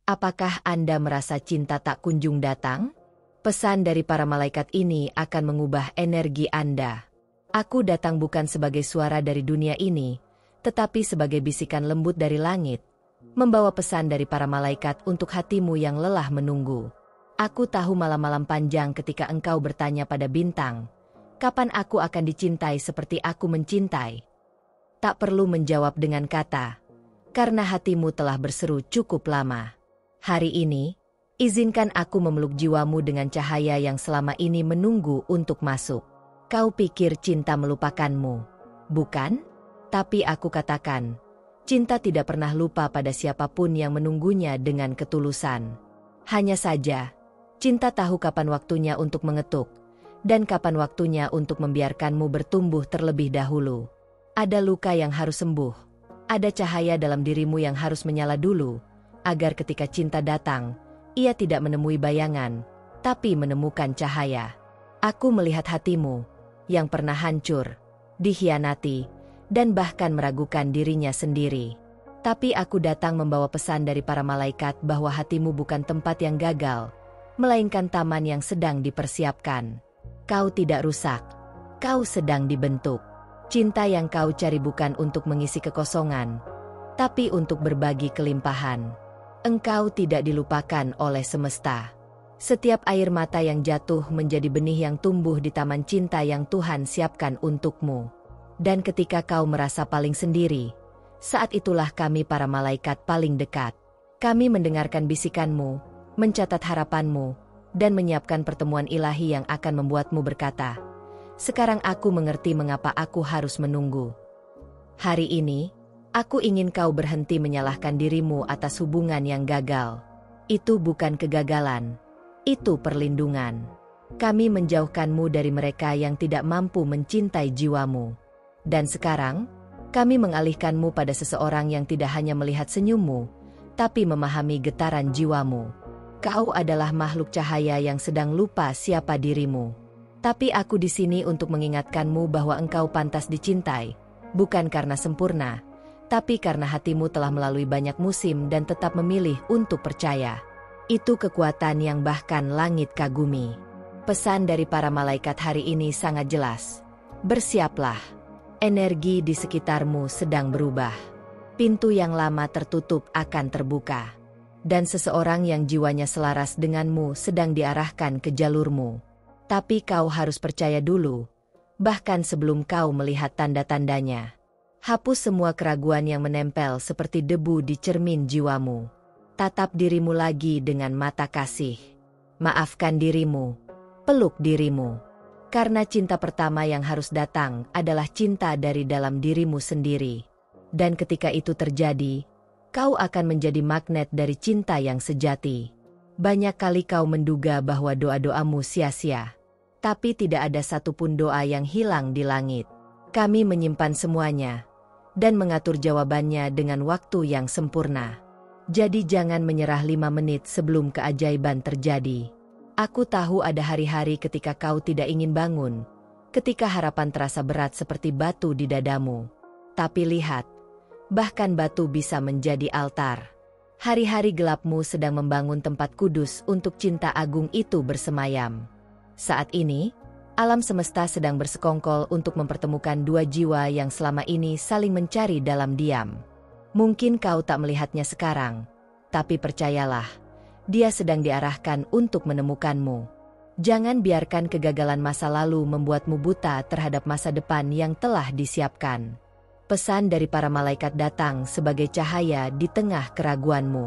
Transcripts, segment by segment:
Apakah Anda merasa cinta tak kunjung datang? Pesan dari para malaikat ini akan mengubah energi Anda. Aku datang bukan sebagai suara dari dunia ini, tetapi sebagai bisikan lembut dari langit, membawa pesan dari para malaikat untuk hatimu yang lelah menunggu. Aku tahu malam-malam panjang ketika engkau bertanya pada bintang, kapan aku akan dicintai seperti aku mencintai? Tak perlu menjawab dengan kata, karena hatimu telah berseru cukup lama. Hari ini, izinkan aku memeluk jiwamu dengan cahaya yang selama ini menunggu untuk masuk. Kau pikir cinta melupakanmu, bukan? Tapi aku katakan, cinta tidak pernah lupa pada siapapun yang menunggunya dengan ketulusan. Hanya saja, cinta tahu kapan waktunya untuk mengetuk, dan kapan waktunya untuk membiarkanmu bertumbuh terlebih dahulu. Ada luka yang harus sembuh, ada cahaya dalam dirimu yang harus menyala dulu, agar ketika cinta datang, ia tidak menemui bayangan, tapi menemukan cahaya. Aku melihat hatimu, yang pernah hancur, dikhianati, dan bahkan meragukan dirinya sendiri. Tapi aku datang membawa pesan dari para malaikat bahwa hatimu bukan tempat yang gagal, melainkan taman yang sedang dipersiapkan. Kau tidak rusak, kau sedang dibentuk. Cinta yang kau cari bukan untuk mengisi kekosongan, tapi untuk berbagi kelimpahan. Engkau tidak dilupakan oleh semesta. Setiap air mata yang jatuh menjadi benih yang tumbuh di taman cinta yang Tuhan siapkan untukmu. Dan ketika kau merasa paling sendiri, saat itulah kami para malaikat paling dekat. Kami mendengarkan bisikanmu, mencatat harapanmu, dan menyiapkan pertemuan ilahi yang akan membuatmu berkata, "Sekarang aku mengerti mengapa aku harus menunggu." Hari ini, aku ingin kau berhenti menyalahkan dirimu atas hubungan yang gagal. Itu bukan kegagalan, itu perlindungan. Kami menjauhkanmu dari mereka yang tidak mampu mencintai jiwamu. Dan sekarang, kami mengalihkanmu pada seseorang yang tidak hanya melihat senyummu, tapi memahami getaran jiwamu. Kau adalah makhluk cahaya yang sedang lupa siapa dirimu. Tapi aku di sini untuk mengingatkanmu bahwa engkau pantas dicintai, bukan karena sempurna, tapi karena hatimu telah melalui banyak musim dan tetap memilih untuk percaya. Itu kekuatan yang bahkan langit kagumi. Pesan dari para malaikat hari ini sangat jelas. Bersiaplah. Energi di sekitarmu sedang berubah. Pintu yang lama tertutup akan terbuka. Dan seseorang yang jiwanya selaras denganmu sedang diarahkan ke jalurmu. Tapi kau harus percaya dulu, bahkan sebelum kau melihat tanda-tandanya. Hapus semua keraguan yang menempel seperti debu di cermin jiwamu. Tatap dirimu lagi dengan mata kasih. Maafkan dirimu. Peluk dirimu. Karena cinta pertama yang harus datang adalah cinta dari dalam dirimu sendiri. Dan ketika itu terjadi, kau akan menjadi magnet dari cinta yang sejati. Banyak kali kau menduga bahwa doa-doamu sia-sia. Tapi tidak ada satupun doa yang hilang di langit. Kami menyimpan semuanya dan mengatur jawabannya dengan waktu yang sempurna. Jadi jangan menyerah 5 menit sebelum keajaiban terjadi. Aku tahu ada hari-hari ketika kau tidak ingin bangun, ketika harapan terasa berat seperti batu di dadamu. Tapi lihat, bahkan batu bisa menjadi altar. Hari-hari gelapmu sedang membangun tempat kudus untuk cinta agung itu bersemayam. Saat ini, alam semesta sedang bersekongkol untuk mempertemukan dua jiwa yang selama ini saling mencari dalam diam. Mungkin kau tak melihatnya sekarang, tapi percayalah, dia sedang diarahkan untuk menemukanmu. Jangan biarkan kegagalan masa lalu membuatmu buta terhadap masa depan yang telah disiapkan. Pesan dari para malaikat datang sebagai cahaya di tengah keraguanmu.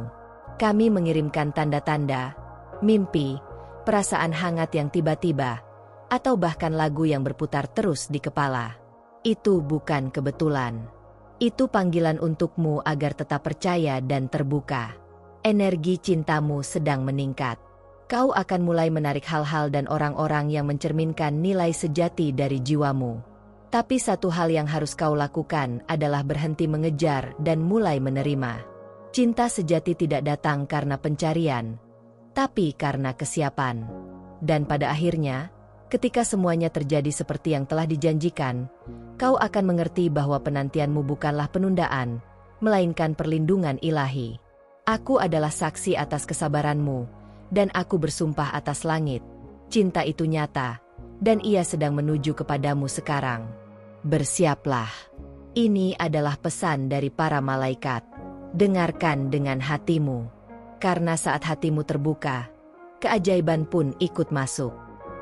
Kami mengirimkan tanda-tanda, mimpi, perasaan hangat yang tiba-tiba, atau bahkan lagu yang berputar terus di kepala. Itu bukan kebetulan. Itu panggilan untukmu agar tetap percaya dan terbuka. Energi cintamu sedang meningkat. Kau akan mulai menarik hal-hal dan orang-orang yang mencerminkan nilai sejati dari jiwamu. Tapi satu hal yang harus kau lakukan adalah berhenti mengejar dan mulai menerima. Cinta sejati tidak datang karena pencarian, tapi karena kesiapan. Dan pada akhirnya, ketika semuanya terjadi seperti yang telah dijanjikan, kau akan mengerti bahwa penantianmu bukanlah penundaan, melainkan perlindungan ilahi. Aku adalah saksi atas kesabaranmu, dan aku bersumpah atas langit. Cinta itu nyata, dan ia sedang menuju kepadamu sekarang. Bersiaplah. Ini adalah pesan dari para malaikat. Dengarkan dengan hatimu. Karena saat hatimu terbuka, keajaiban pun ikut masuk.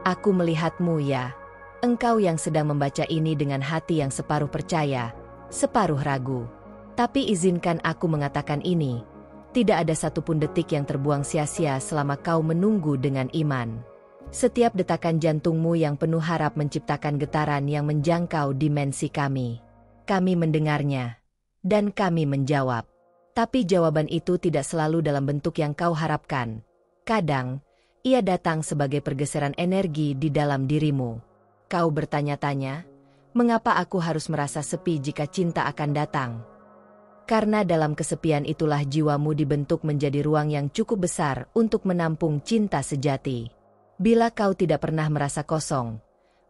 Aku melihatmu ya. Engkau yang sedang membaca ini dengan hati yang separuh percaya, separuh ragu. Tapi izinkan aku mengatakan ini. Tidak ada satupun detik yang terbuang sia-sia selama kau menunggu dengan iman. Setiap detakan jantungmu yang penuh harap menciptakan getaran yang menjangkau dimensi kami. Kami mendengarnya. Dan kami menjawab. Tapi jawaban itu tidak selalu dalam bentuk yang kau harapkan. Kadang, ia datang sebagai pergeseran energi di dalam dirimu. Kau bertanya-tanya, mengapa aku harus merasa sepi jika cinta akan datang? Karena dalam kesepian itulah jiwamu dibentuk menjadi ruang yang cukup besar untuk menampung cinta sejati. Bila kau tidak pernah merasa kosong,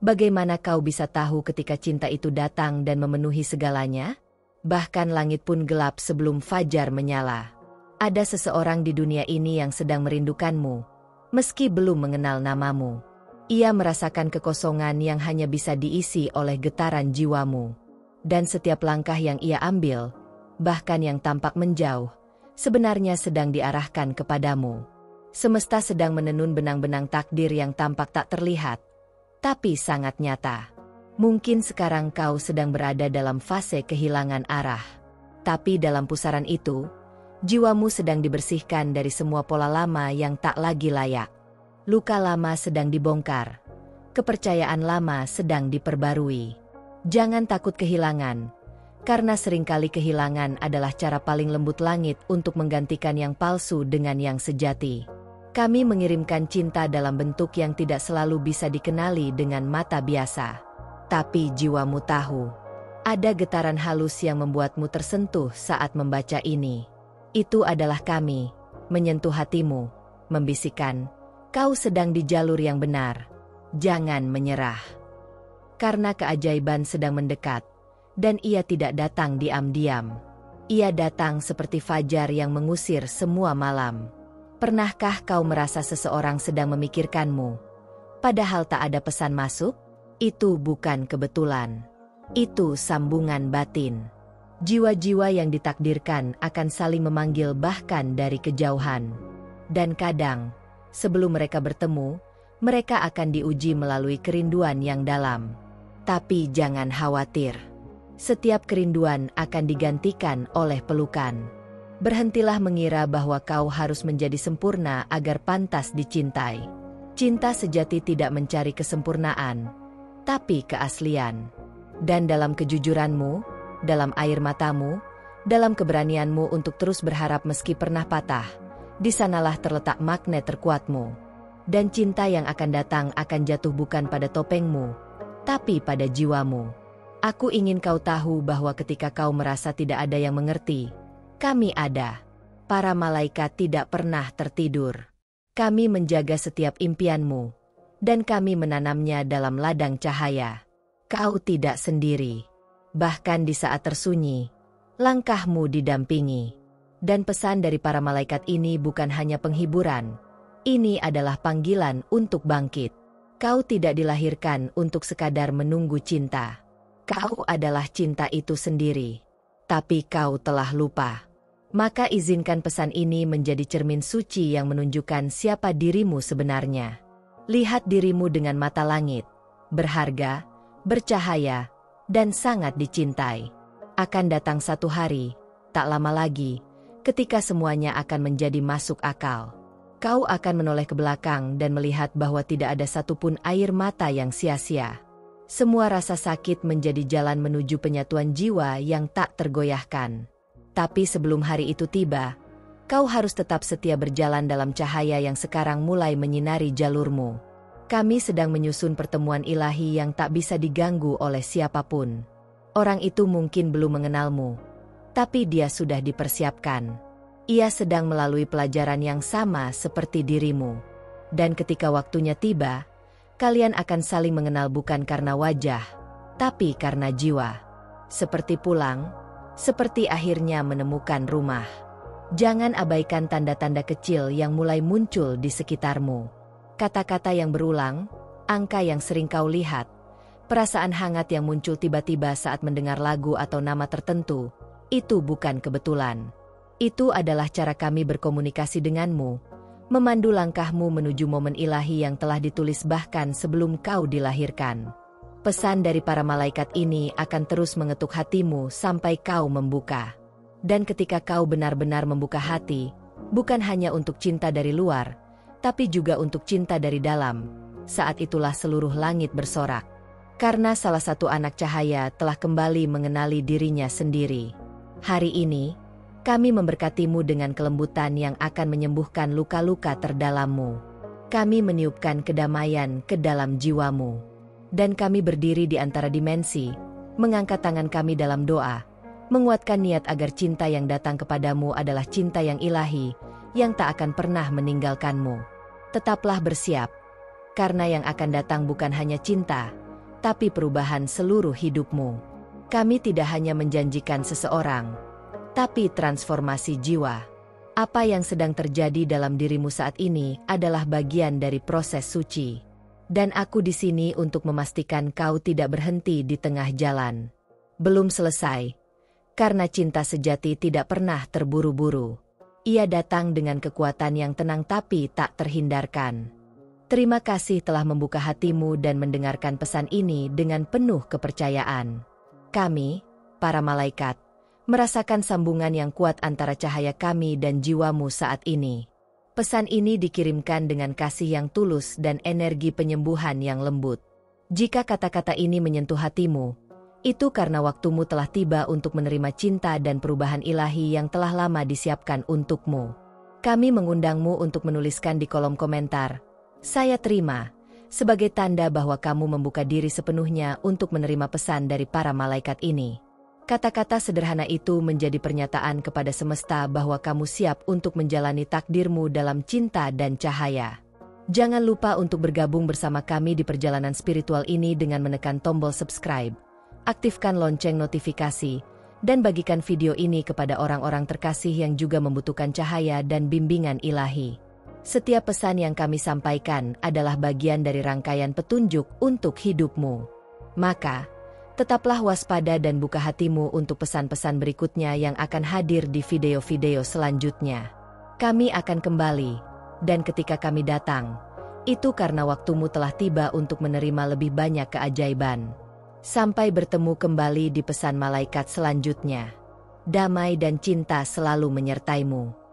bagaimana kau bisa tahu ketika cinta itu datang dan memenuhi segalanya? Bahkan langit pun gelap sebelum fajar menyala. Ada seseorang di dunia ini yang sedang merindukanmu, meski belum mengenal namamu. Ia merasakan kekosongan yang hanya bisa diisi oleh getaran jiwamu. Dan setiap langkah yang ia ambil, bahkan yang tampak menjauh, sebenarnya sedang diarahkan kepadamu. Semesta sedang menenun benang-benang takdir yang tampak tak terlihat, tapi sangat nyata. Mungkin sekarang kau sedang berada dalam fase kehilangan arah. Tapi dalam pusaran itu, jiwamu sedang dibersihkan dari semua pola lama yang tak lagi layak. Luka lama sedang dibongkar. Kepercayaan lama sedang diperbarui. Jangan takut kehilangan. Karena seringkali kehilangan adalah cara paling lembut langit untuk menggantikan yang palsu dengan yang sejati. Kami mengirimkan cinta dalam bentuk yang tidak selalu bisa dikenali dengan mata biasa. Tapi jiwamu tahu. Ada getaran halus yang membuatmu tersentuh saat membaca ini. Itu adalah kami, menyentuh hatimu, membisikkan, kau sedang di jalur yang benar. Jangan menyerah. Karena keajaiban sedang mendekat. Dan ia tidak datang diam-diam. Ia datang seperti fajar yang mengusir semua malam. Pernahkah kau merasa seseorang sedang memikirkanmu? Padahal tak ada pesan masuk? Itu bukan kebetulan. Itu sambungan batin. Jiwa-jiwa yang ditakdirkan akan saling memanggil bahkan dari kejauhan. Dan kadang, sebelum mereka bertemu, mereka akan diuji melalui kerinduan yang dalam. Tapi jangan khawatir. Setiap kerinduan akan digantikan oleh pelukan. Berhentilah mengira bahwa kau harus menjadi sempurna agar pantas dicintai. Cinta sejati tidak mencari kesempurnaan, tapi keaslian. Dan dalam kejujuranmu, dalam air matamu, dalam keberanianmu untuk terus berharap meski pernah patah, di sanalah terletak magnet terkuatmu. Dan cinta yang akan datang akan jatuh bukan pada topengmu, tapi pada jiwamu. Aku ingin kau tahu bahwa ketika kau merasa tidak ada yang mengerti, kami ada. Para malaikat tidak pernah tertidur. Kami menjaga setiap impianmu, dan kami menanamnya dalam ladang cahaya. Kau tidak sendiri. Bahkan di saat tersunyi, langkahmu didampingi. Dan pesan dari para malaikat ini bukan hanya penghiburan. Ini adalah panggilan untuk bangkit. Kau tidak dilahirkan untuk sekadar menunggu cinta. Kau adalah cinta itu sendiri. Tapi kau telah lupa. Maka izinkan pesan ini menjadi cermin suci yang menunjukkan siapa dirimu sebenarnya. Lihat dirimu dengan mata langit. Berharga, bercahaya, dan sangat dicintai. Akan datang satu hari, tak lama lagi, ketika semuanya akan menjadi masuk akal. Kau akan menoleh ke belakang dan melihat bahwa tidak ada satupun air mata yang sia-sia. Semua rasa sakit menjadi jalan menuju penyatuan jiwa yang tak tergoyahkan. Tapi sebelum hari itu tiba, kau harus tetap setia berjalan dalam cahaya yang sekarang mulai menyinari jalurmu. Kami sedang menyusun pertemuan ilahi yang tak bisa diganggu oleh siapapun. Orang itu mungkin belum mengenalmu, tapi dia sudah dipersiapkan. Ia sedang melalui pelajaran yang sama seperti dirimu. Dan ketika waktunya tiba, kalian akan saling mengenal bukan karena wajah, tapi karena jiwa. Seperti pulang, seperti akhirnya menemukan rumah. Jangan abaikan tanda-tanda kecil yang mulai muncul di sekitarmu. Kata-kata yang berulang, angka yang sering kau lihat, perasaan hangat yang muncul tiba-tiba saat mendengar lagu atau nama tertentu, itu bukan kebetulan. Itu adalah cara kami berkomunikasi denganmu, memandu langkahmu menuju momen ilahi yang telah ditulis bahkan sebelum kau dilahirkan. Pesan dari para malaikat ini akan terus mengetuk hatimu sampai kau membuka. Dan ketika kau benar-benar membuka hati, bukan hanya untuk cinta dari luar, tapi juga untuk cinta dari dalam, saat itulah seluruh langit bersorak. Karena salah satu anak cahaya telah kembali mengenali dirinya sendiri. Hari ini, kami memberkatimu dengan kelembutan yang akan menyembuhkan luka-luka terdalammu. Kami meniupkan kedamaian ke dalam jiwamu. Dan kami berdiri di antara dimensi, mengangkat tangan kami dalam doa, menguatkan niat agar cinta yang datang kepadamu adalah cinta yang ilahi, yang tak akan pernah meninggalkanmu. Tetaplah bersiap, karena yang akan datang bukan hanya cinta, tapi perubahan seluruh hidupmu. Kami tidak hanya menjanjikan seseorang, tapi transformasi jiwa. Apa yang sedang terjadi dalam dirimu saat ini adalah bagian dari proses suci. Dan aku di sini untuk memastikan kau tidak berhenti di tengah jalan. Belum selesai, karena cinta sejati tidak pernah terburu-buru. Ia datang dengan kekuatan yang tenang tapi tak terhindarkan. Terima kasih telah membuka hatimu dan mendengarkan pesan ini dengan penuh kepercayaan. Kami, para malaikat, merasakan sambungan yang kuat antara cahaya kami dan jiwamu saat ini. Pesan ini dikirimkan dengan kasih yang tulus dan energi penyembuhan yang lembut. Jika kata-kata ini menyentuh hatimu, itu karena waktumu telah tiba untuk menerima cinta dan perubahan ilahi yang telah lama disiapkan untukmu. Kami mengundangmu untuk menuliskan di kolom komentar, "Saya terima," sebagai tanda bahwa kamu membuka diri sepenuhnya untuk menerima pesan dari para malaikat ini. Kata-kata sederhana itu menjadi pernyataan kepada semesta bahwa kamu siap untuk menjalani takdirmu dalam cinta dan cahaya. Jangan lupa untuk bergabung bersama kami di perjalanan spiritual ini dengan menekan tombol subscribe, aktifkan lonceng notifikasi, dan bagikan video ini kepada orang-orang terkasih yang juga membutuhkan cahaya dan bimbingan ilahi. Setiap pesan yang kami sampaikan adalah bagian dari rangkaian petunjuk untuk hidupmu. Maka, tetaplah waspada dan buka hatimu untuk pesan-pesan berikutnya yang akan hadir di video-video selanjutnya. Kami akan kembali, dan ketika kami datang, itu karena waktumu telah tiba untuk menerima lebih banyak keajaiban. Sampai bertemu kembali di pesan malaikat selanjutnya. Damai dan cinta selalu menyertaimu.